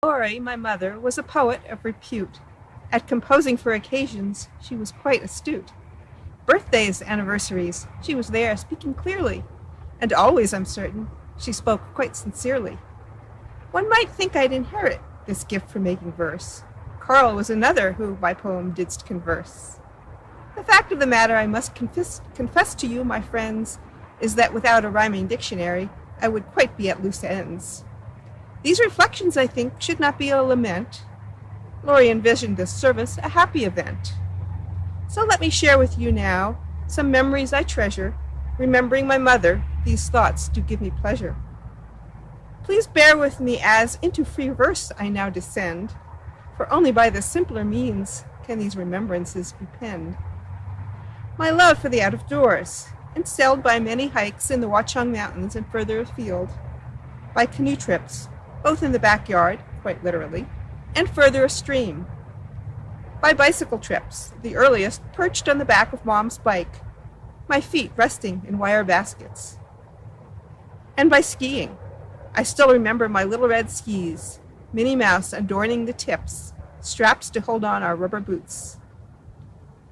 Lori, my mother, was a poet of repute. At composing for occasions, she was quite astute. Birthdays, anniversaries, she was there speaking clearly, and always, I'm certain, she spoke quite sincerely. One might think I'd inherit this gift for making verse. Carl was another who by poem didst converse. The fact of the matter, I must confess to you, my friends, is that without a rhyming dictionary, I would quite be at loose ends. These reflections, I think, should not be a lament. Laurie envisioned this service a happy event. So let me share with you now some memories I treasure. Remembering my mother, these thoughts do give me pleasure. Please bear with me as into free verse I now descend, for only by the simpler means can these remembrances be penned. My love for the out-of-doors, instilled by many hikes in the Watchung Mountains and further afield, by canoe trips, both in the backyard, quite literally, and further astream, by bicycle trips, the earliest perched on the back of Mom's bike, my feet resting in wire baskets, and by skiing. I still remember my little red skis, Minnie Mouse adorning the tips, straps to hold on our rubber boots.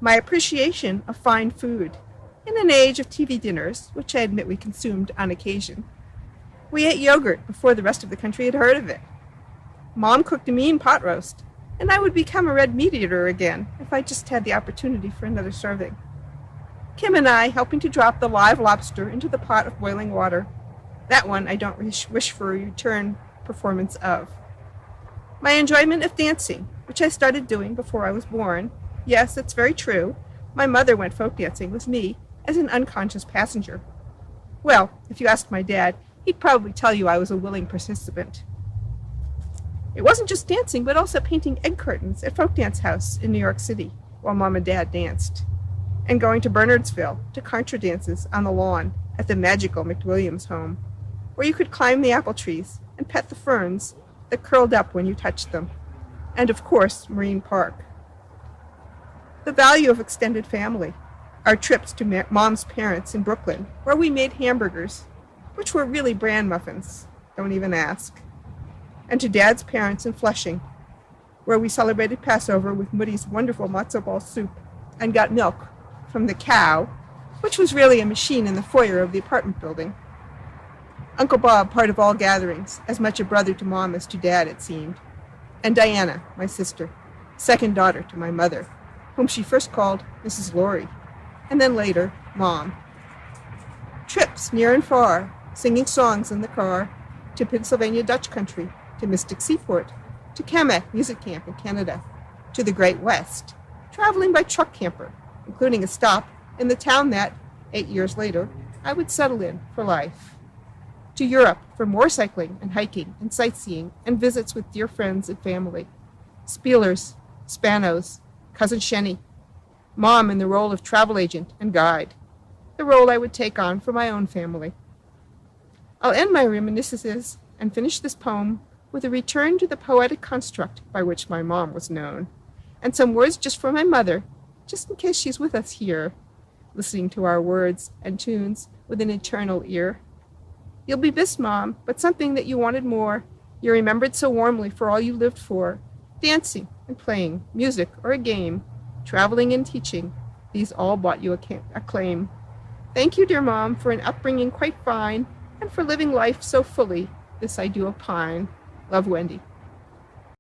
My appreciation of fine food, in an age of TV dinners, which I admit we consumed on occasion. We ate yogurt before the rest of the country had heard of it. Mom cooked a mean pot roast, and I would become a red meat eater again if I just had the opportunity for another serving. Kim and I helping to drop the live lobster into the pot of boiling water. That one I don't wish for a return performance of. My enjoyment of dancing, which I started doing before I was born. Yes, it's very true. My mother went folk dancing with me as an unconscious passenger. Well, if you asked my dad, he'd probably tell you I was a willing participant. It wasn't just dancing, but also painting egg curtains at Folk Dance House in New York City while Mom and Dad danced, and going to Bernardsville to contra dances on the lawn at the magical McWilliams home, where you could climb the apple trees and pet the ferns that curled up when you touched them, and of course, Marine Park. The value of extended family, our trips to Mom's parents in Brooklyn, where we made hamburgers, which were really bran muffins, don't even ask, and to Dad's parents in Flushing, where we celebrated Passover with Moody's wonderful matzo ball soup and got milk from the cow, which was really a machine in the foyer of the apartment building. Uncle Bob, part of all gatherings, as much a brother to Mom as to Dad, it seemed, and Diana, my sister, second daughter to my mother, whom she first called Mrs. Laurie, and then later, Mom. Trips near and far, singing songs in the car, to Pennsylvania Dutch country, to Mystic Seaport, to Kamak Music Camp in Canada, to the Great West, traveling by truck camper, including a stop in the town that, 8 years later, I would settle in for life. To Europe for more cycling and hiking and sightseeing and visits with dear friends and family. Spielers, Spanos, Cousin Shenny, Mom in the role of travel agent and guide, the role I would take on for my own family. I'll end my reminiscences and finish this poem with a return to the poetic construct by which my mom was known, and some words just for my mother, just in case she's with us here, listening to our words and tunes with an eternal ear. You'll be missed, Mom, but something that you wanted more, you remembered so warmly for all you lived for, dancing and playing, music or a game, traveling and teaching, these all brought you acclaim. Thank you, dear Mom, for an upbringing quite fine, and for living life so fully, this I do opine. Love, Wendy.